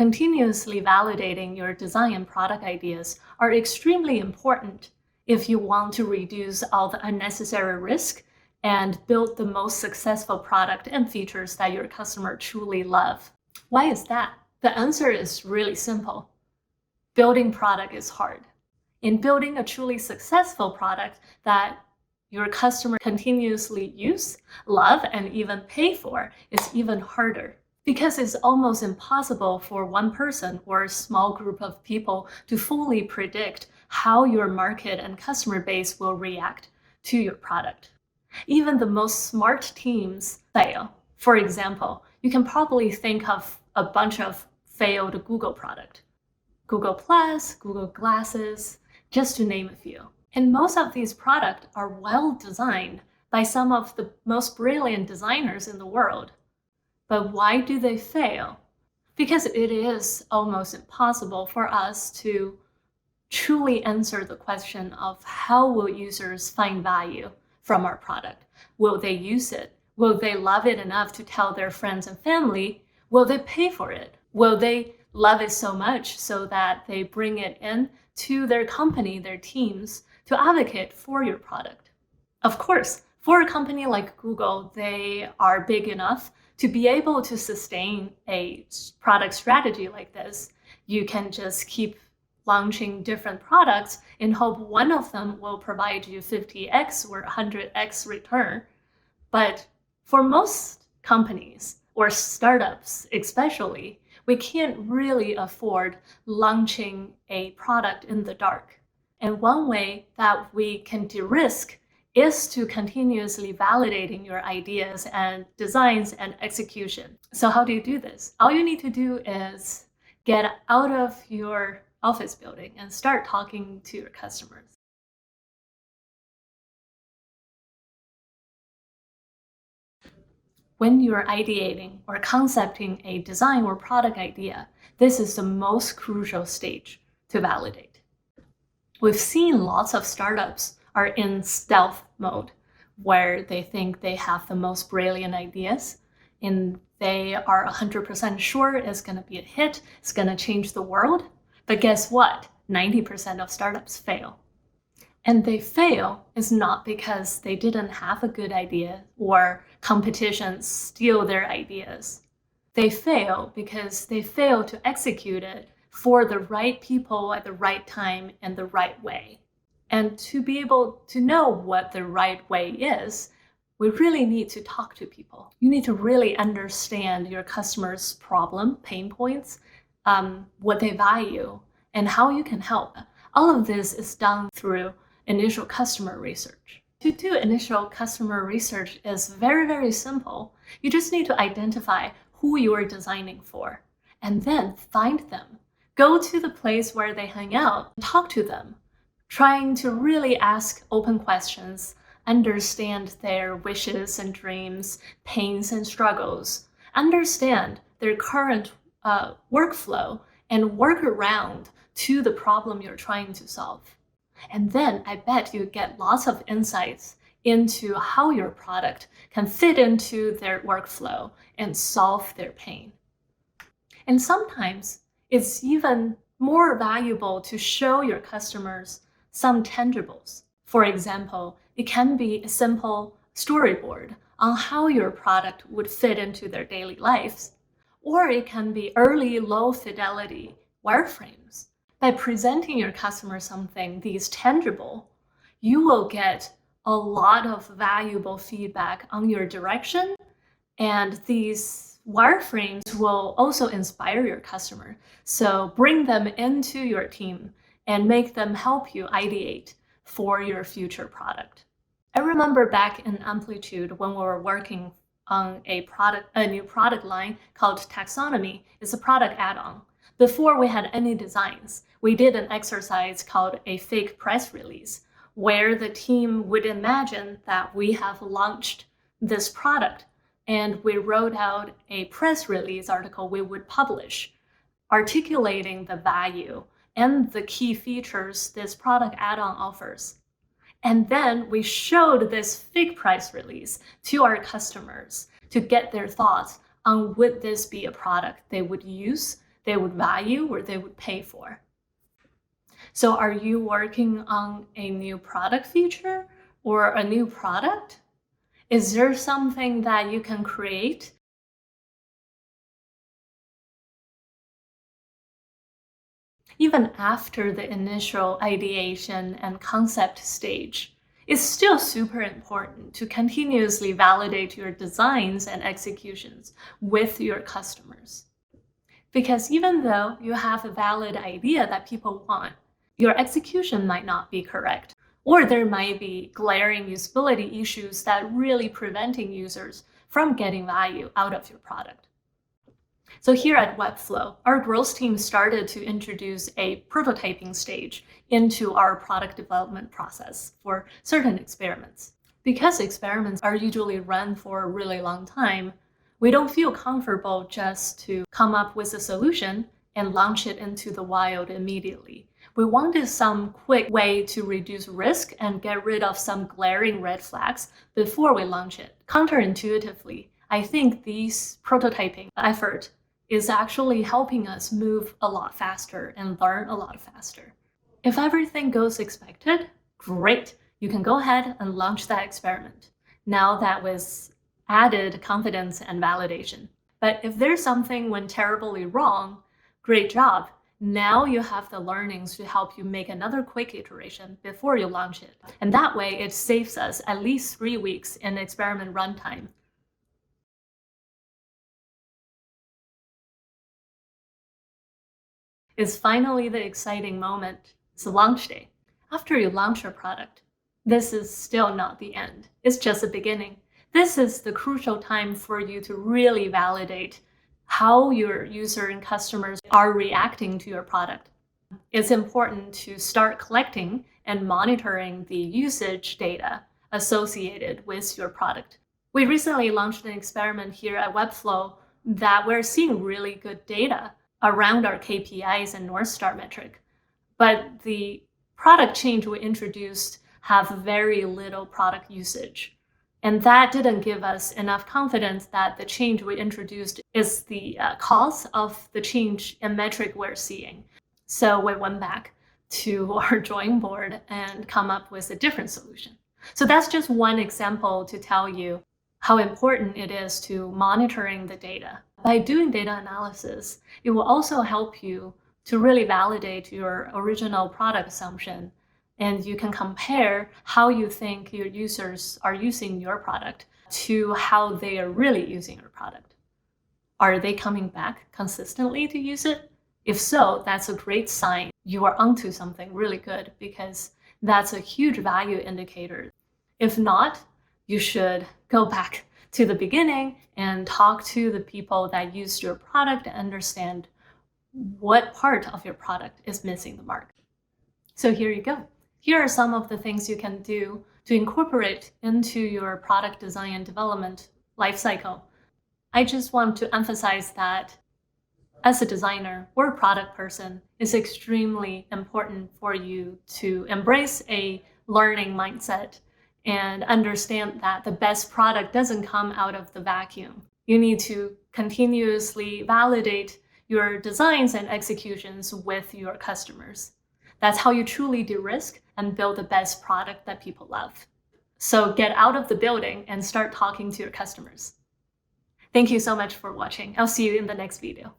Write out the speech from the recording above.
Continuously validating your design and product ideas are extremely important if you want to reduce all the unnecessary risk and build the most successful product and features that your customer truly love. Why is that? The answer is really simple. Building product is hard. In building a truly successful product that your customer continuously use, love, and even pay for, is even harder. Because it's almost impossible for one person or a small group of people to fully predict how your market and customer base will react to your product. Even the most smart teams fail. For example, you can probably think of a bunch of failed Google product. Google Plus, Google Glasses, just to name a few. And most of these products are well designed by some of the most brilliant designers in the world. But why do they fail? Because it is almost impossible for us to truly answer the question of how will users find value from our product? Will they use it? Will they love it enough to tell their friends and family? Will they pay for it? Will they love it so much so that they bring it in to their company, their teams, to advocate for your product? Of course, for a company like Google, they are big enough to be able to sustain a product strategy like this. You can just keep launching different products and hope one of them will provide you 50x or 100x return. But for most companies or startups especially, we can't really afford launching a product in the dark. And one way that we can de-risk is to continuously validating your ideas and designs and execution. So how do you do this? All you need to do is get out of your office building and start talking to your customers. When you're ideating or concepting a design or product idea, this is the most crucial stage to validate. We've seen lots of startups are in stealth mode, where they think they have the most brilliant ideas and they are 100% sure it's going to be a hit, it's going to change the world. But guess what? 90% of startups fail. And they fail is not because they didn't have a good idea or competition steal their ideas. They fail because they fail to execute it for the right people at the right time and the right way. And to be able to know what the right way is, we really need to talk to people. You need to really understand your customers' problem, pain points, what they value, and how you can help. All of this is done through initial customer research. To do initial customer research is very, very simple. You just need to identify who you are designing for, and then find them. Go to the place where they hang out, talk to them, trying to really ask open questions, understand their wishes and dreams, pains and struggles, understand their current workflow, and work around to the problem you're trying to solve. And then I bet you get lots of insights into how your product can fit into their workflow and solve their pain. And sometimes it's even more valuable to show your customers some tangibles. For example, it can be a simple storyboard on how your product would fit into their daily lives, or it can be early low fidelity wireframes. By presenting your customer something these tangible, you will get a lot of valuable feedback on your direction, and these wireframes will also inspire your customer. So bring them into your team and make them help you ideate for your future product. I remember back in Amplitude when we were working on a new product line called Taxonomy. It's a product add-on. Before we had any designs, we did an exercise called a fake press release, where the team would imagine that we have launched this product, and we wrote out a press release article we would publish, articulating the value and the key features this product add-on offers. And then we showed this fake price release to our customers to get their thoughts on would this be a product they would use, they would value or they would pay for. So are you working on a new product feature or a new product? Is there something that you can create? Even after the initial ideation and concept stage, it's still super important to continuously validate your designs and executions with your customers. Because even though you have a valid idea that people want, your execution might not be correct, or there might be glaring usability issues that really preventing users from getting value out of your product. So here at Webflow, our growth team started to introduce a prototyping stage into our product development process for certain experiments. Because experiments are usually run for a really long time, we don't feel comfortable just to come up with a solution and launch it into the wild immediately. We wanted some quick way to reduce risk and get rid of some glaring red flags before we launch it. Counterintuitively, I think this prototyping effort is actually helping us move a lot faster and learn a lot faster. If everything goes expected, great, you can go ahead and launch that experiment. Now that with added confidence and validation. But if there's something went terribly wrong, great job. Now you have the learnings to help you make another quick iteration before you launch it. And that way it saves us at least 3 weeks in experiment runtime. It's finally the exciting moment. It's the launch day. After you launch your product, this is still not the end. It's just the beginning. This is the crucial time for you to really validate how your user and customers are reacting to your product. It's important to start collecting and monitoring the usage data associated with your product. We recently launched an experiment here at Webflow that we're seeing really good data around our KPIs and North Star metric. But the product change we introduced have very little product usage. And that didn't give us enough confidence that the change we introduced is the cause of the change in metric we're seeing. So we went back to our drawing board and come up with a different solution. So that's just one example to tell you how important it is to monitoring the data. By doing data analysis, it will also help you to really validate your original product assumption. And you can compare how you think your users are using your product to how they are really using your product. Are they coming back consistently to use it? If so, that's a great sign you are onto something really good, because that's a huge value indicator. If not, you should go back to the beginning and talk to the people that use your product and understand what part of your product is missing the mark. So here you go. Here are some of the things you can do to incorporate into your product design and development lifecycle. I just want to emphasize that as a designer or a product person, it's extremely important for you to embrace a learning mindset and understand that the best product doesn't come out of the vacuum. You need to continuously validate your designs and executions with your customers. That's how you truly de-risk and build the best product that people love. So get out of the building and start talking to your customers. Thank you so much for watching. I'll see you in the next video.